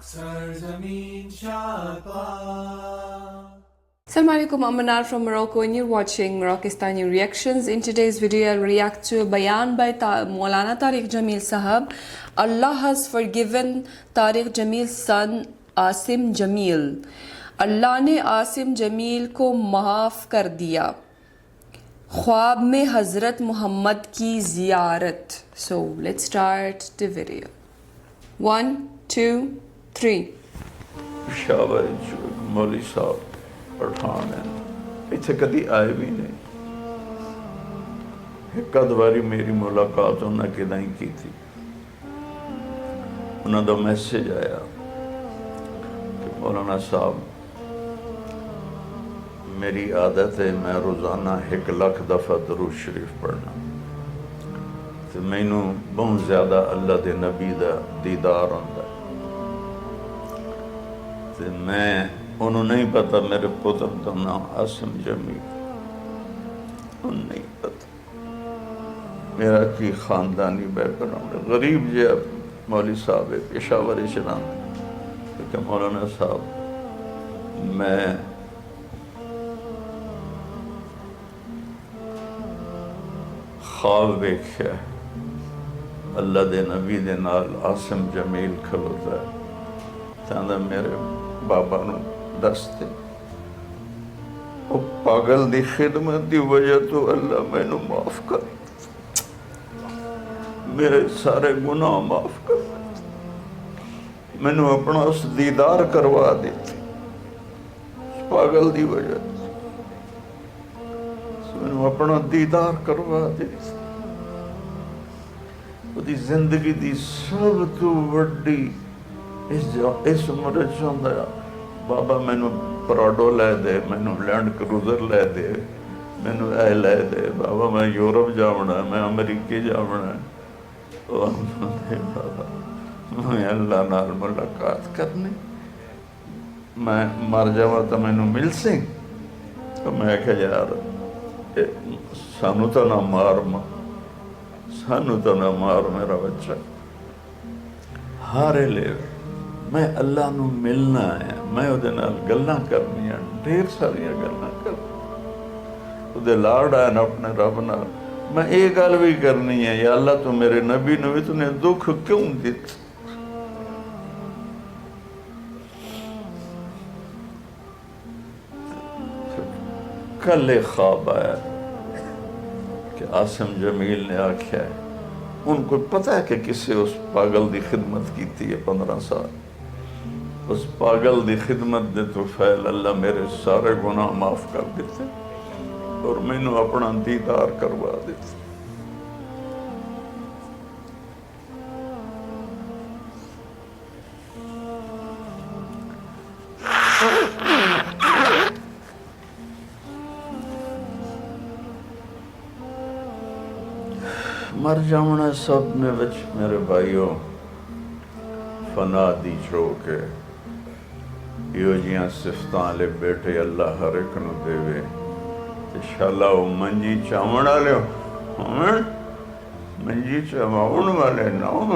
Sarzamin Shapa. Assalamu alaikum, I'm Manar from Morocco and you're watching Moroccistani Reactions. In today's video, I'll react to a bayan by Maulana Tariq Jamil Sahab. Allah has forgiven Tariq Jamil's son Asim Jamil. Allah نے عاصم جمیل کو معاف کر دیا. خواب میں حضرت محمد کی زیارت. So let's start the video. 1, 2, 3. Peshawar مولوی صاحب پٹھان ہیں، اتنے کدی آئے بھی نہیں. ایک واری میری ملاقات انہیں کدیں کی تھی. انہوں دا میسیج آیا کہ مولانا صاحب میری عادت ہے میں روزانہ 1 لاکھ دفعہ درود شریف پڑھنا، تو مینوں بہت زیادہ اللہ دے نبی دا دیدار ہوندا ہے. تو میں انہوں نہیں پتا میرے پتر کا نام عاصم جمیل، انہوں نہیں پتا میرا کی خاندانی بیک گراؤنڈ. غریب جی مولوی صاحب ہے، پشاور شران. کہ مولانا صاحب میں خواب ویکھیا اللہ دے نبی دے نال عاصم جمیل کھلوتا ہے، تاندہ میرے بابا نو دستے او پاگل دی خدمت دی وجہ تو اللہ میں نو معاف کر، میرے سارے گناہ معاف کر، میں نو اپنا اس دیدار کروا دیتی اس پاگل دی وجہ میں نو اپنا دیدار کروا دیتی. وہ دی زندگی دی سب تو وڈی اس عمر چاہتا ہے بابا مینو پراڈو لے دے، مینو لینڈ کروزر لے دے، مینو اے لے دے، بابا میں یورپ جاؤنا، میں امریکی جاؤنا. بابا میں اللہ نال ملاقات کرنی، میں مر جاواں تو مینو مل سی. تو میں کہ یار سانو تو نہ مار سانو تو نہ مار میرا بچہ. ہارے لے میں اللہ نو ملنا ہے، میں وہ گلاں کرنی ہیں، ڈھیر ساریاں گلاں کرنی، وہ لاڑ آئے نا اپنے رب نال. میں یہ گل بھی کرنی ہے یا اللہ تو میرے نبی نو بھی تو نے دکھ کیوں دیت. کل ایک خواب آیا کہ عاصم جمیل نے آکھیا ہے، ان کو پتہ ہے کہ کسے اس پاگل دی خدمت کی تھی 15 سال. اس پاگل دی خدمت دے تو فیل اللہ میرے سارے گناہ معاف کر دیتے اور میں نو اپنا دیدار کروا دیتے. مر جاؤنا سب میں بچ میرے بھائیوں فنا دی چوک ہے. یہ جیاں صفتاں لے بیٹے اللہ ہر ایک نو دے وے. انشاءاللہ وہ منجی چاون والے ہوں، منجی چاون والے نہ ہوں،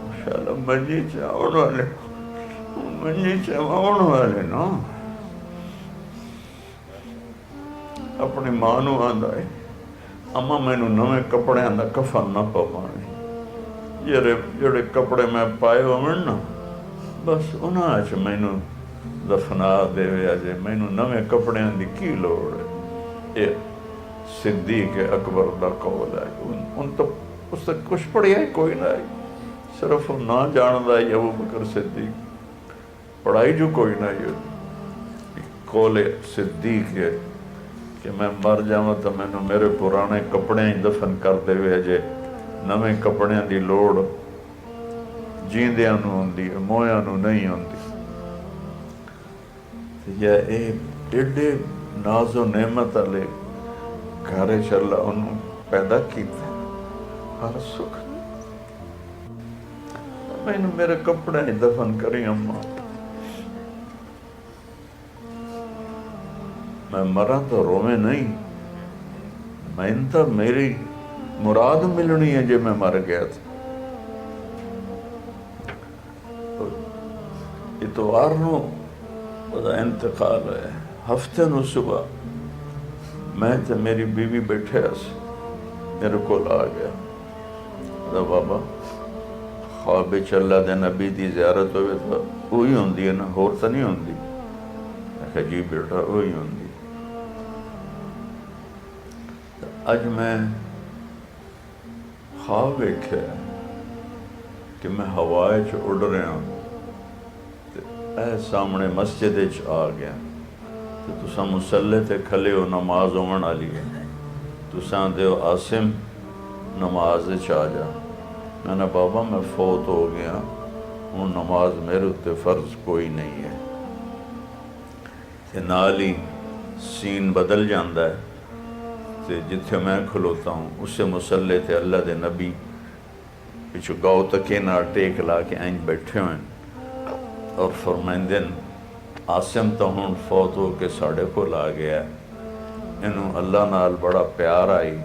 انشاءاللہ منجی چاون والے، منجی چاون والے نہ. اپنی ماں نو آندا ہے اما مینو نویں کپڑے دا کفن نہ پوانے، جڑے کپڑے میں پائے ہوئے نا بس انہاں چ مینو دفنا دے اجے مینو نویں کپڑے دی کی لوڑ ہے. یہ صدیق اکبر دا قول ہے. ان تو اس تک کچھ پڑھیا ہی کوئی نہ ہے، صرف نہ جاندا ہے ابو بکر صدیق، پڑھائی جو کوئی نہ ہے. قول صدیق ہے کہ میں مر جاواں تو مینو میرے پرانے کپڑے ہی دفن کر دے اجے نویں کپڑے دی لوڑ جیندیاں نو ہوندی ہے، مویاں نو نہیں ہوندی. یہ ایڈے ناز و نعمت والے گھر اللہ انہوں پیدا کیتا ہر سکھ. مینو میرے کپڑے ہی دفن کری اماں، میں مرا تو روے نہیں، میں تو میری مراد ملنی ہے جے میں مر گیا تھا. اتوار نو ਉਹਦਾ انتقال ਹੋਇਆ ہفتے نو صبح میں تے میری بیوی بیٹھے سی میرے کو آ گیا دا بابا خواب اللہ دے نبی دی زیارت ہوئے تو وہی ہوندی ہے نا ہور تو نہیں ہوندی میں کہا جی بیٹا وہی ہوندی اج میں خواب ویکھیا کہ میں ہوائے چ اڑ رہا ہوں اے سامنے مسجد آ گیا تو تساں مسلح تے کھلے ہو نماز ہون والی ہے تساں دیو عاصم نماز آ جا میں نے بابا میں فوت ہو گیا ہوں نماز میرے اتنے فرض کوئی نہیں ہے تے نال ہی سین بدل جاندہ ہے تے جتھے میں کھلوتا ہوں اسے مسلح تے اللہ دے نبی پچھو گاؤ تکے نہ ٹیک لا کے اینج بیٹھے ہوئے اور فرمائندن عاصم تو ہوں فوت ہو کے ساڑھے کو لا گیا انہوں اللہ نال بڑا پیار آئی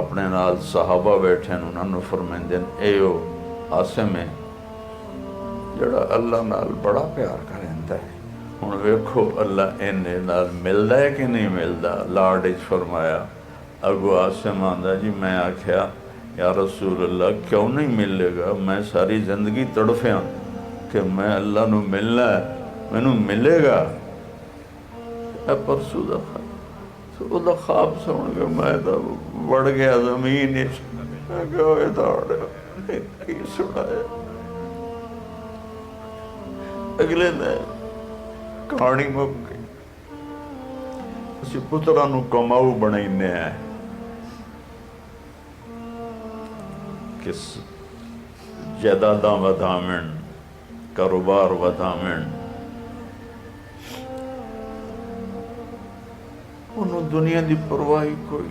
اپنے نال صحابہ بیٹھے انہوں نے فرمائندن ایو عاصم ہے جڑا اللہ نال بڑا پیار کرتا ہے ہوں ویکھو اللہ انہیں نال ملدا ہے کہ نہیں ملدا لاڈ فرمایا اگو عاصم آندا جی میں آکھیا یا رسول اللہ کیوں نہیں ملے گا میں ساری زندگی تڑفیاں کہ میں اللہ نو ملنا ہے مینوں ملے گا اے پرسوں دا خواب سن کے میں تو بڑھ گیا زمین میں کی سنایا اگلے دن کہانی مک گئی اسی پتراں نو کماؤ بنائینے ہیں کہ جائیداداں ودھاون کاروبار ودھاون انہوں دنیا دی پرواہی کوئی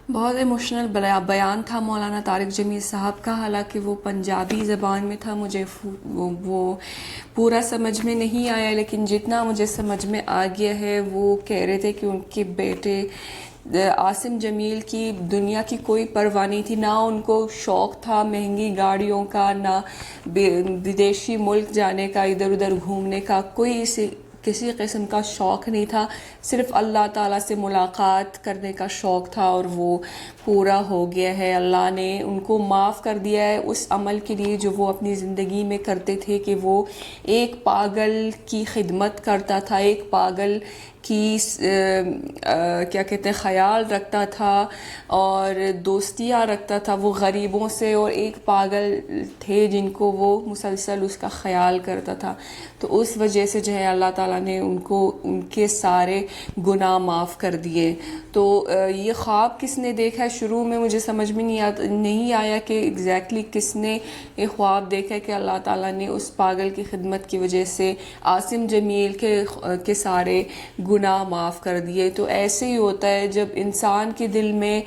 بہت ایموشنل بیان تھا مولانا طارق جمیل صاحب کا، حالانکہ وہ پنجابی زبان میں تھا، مجھے وہ پورا سمجھ میں نہیں آیا، لیکن جتنا مجھے سمجھ میں آ گیا ہے وہ کہہ رہے تھے کہ ان کے بیٹے عاصم جمیل کی دنیا کی کوئی پرواہ نہیں تھی، نہ ان کو شوق تھا مہنگی گاڑیوں کا، نہ بدیشی ملک جانے کا، ادھر ادھر گھومنے کا، کوئی کسی قسم کا شوق نہیں تھا، صرف اللہ تعالیٰ سے ملاقات کرنے کا شوق تھا، اور وہ پورا ہو گیا ہے۔ اللہ نے ان کو معاف کر دیا ہے اس عمل کے لیے جو وہ اپنی زندگی میں کرتے تھے، کہ وہ ایک پاگل کی خدمت کرتا تھا، ایک پاگل کی کیا کہتے ہیں خیال رکھتا تھا اور دوستیاں رکھتا تھا وہ غریبوں سے، اور ایک پاگل تھے جن کو وہ مسلسل اس کا خیال کرتا تھا، تو اس وجہ سے جو ہے اللہ تعالیٰ نے ان کو ان کے سارے گناہ معاف کر دیے۔ تو یہ خواب کس نے دیکھا ہے؟ شروع میں مجھے سمجھ میں نہیں آیا کہ ایگزیکٹلی کس نے یہ خواب دیکھا ہے کہ اللہ تعالیٰ نے اس پاگل کی خدمت کی وجہ سے عاصم جمیل کے سارے گناہ معاف کر دیے۔ تو ایسے ہی ہوتا ہے جب انسان کے دل میں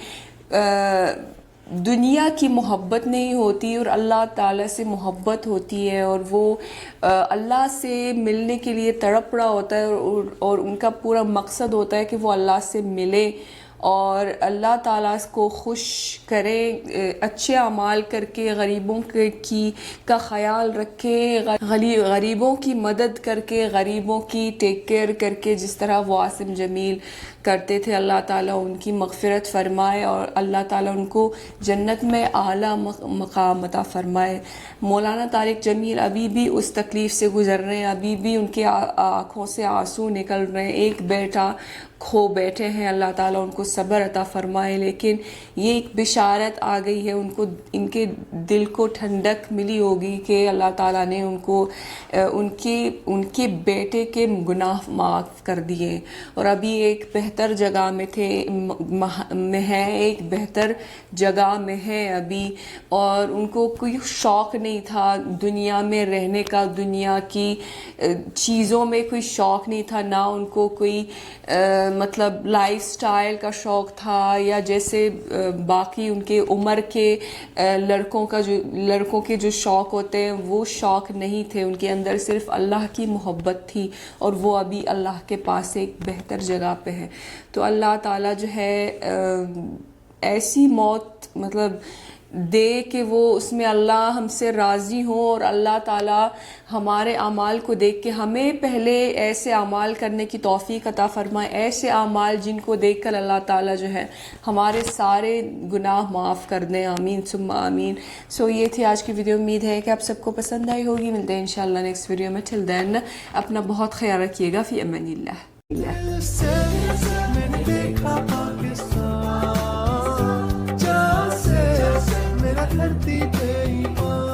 دنیا کی محبت نہیں ہوتی اور اللہ تعالیٰ سے محبت ہوتی ہے، اور وہ اللہ سے ملنے کے لیے تڑپ رہا ہوتا ہے، اور ان کا پورا مقصد ہوتا ہے کہ وہ اللہ سے ملے اور اللہ تعالیٰ کو خوش کرے، اچھے اعمال کر کے غریبوں کا خیال رکھے، غریبوں کی مدد کر کے، غریبوں کی ٹیک کیئر کر کے، جس طرح وہ عاصم جمیل کرتے تھے۔ اللہ تعالیٰ ان کی مغفرت فرمائے اور اللہ تعالیٰ ان کو جنت میں اعلیٰ مقام عطا فرمائے۔ مولانا طارق جمیل ابھی بھی اس تکلیف سے گزر رہے ہیں، ابھی بھی ان کے آنکھوں سے آنسو نکل رہے ہیں، ایک بیٹا کھو بیٹھے ہیں، اللہ تعالیٰ ان کو صبر عطا فرمائے۔ لیکن یہ ایک بشارت آ گئی ہے، ان کے دل کو ٹھنڈک ملی ہوگی کہ اللہ تعالیٰ نے ان کو ان کے بیٹے کے گناہ معاف کر دیے، اور ابھی ایک بہتر جگہ میں ایک بہتر جگہ میں ہے ابھی، اور ان کو کوئی شوق نہیں تھا دنیا میں رہنے کا، دنیا کی چیزوں میں کوئی شوق نہیں تھا، نہ ان کو کوئی مطلب لائف سٹائل کا شوق تھا، یا جیسے باقی ان کے عمر کے لڑکوں کے جو شوق ہوتے ہیں وہ شوق نہیں تھے، ان کے اندر صرف اللہ کی محبت تھی، اور وہ ابھی اللہ کے پاس ایک بہتر جگہ پہ ہے۔ تو اللہ تعالیٰ جو ہے ایسی موت مطلب دے کہ وہ اس میں اللہ ہم سے راضی ہوں، اور اللہ تعالیٰ ہمارے اعمال کو دیکھ کے ہمیں پہلے ایسے اعمال کرنے کی توفیق عطا فرمائے، ایسے اعمال جن کو دیکھ کر اللہ تعالیٰ جو ہے ہمارے سارے گناہ معاف کر دیں، آمین ثم آمین۔ سو یہ تھی آج کی ویڈیو، امید ہے کہ آپ سب کو پسند آئی ہوگی۔ ملتے ہیں انشاءاللہ نیکسٹ ویڈیو میں، ٹل دین اپنا بہت خیال رکھیے گا، فی امان اللہ۔ میں نے دیکھا پاکستان جہاں سے میرا دھرتی پہ ایمان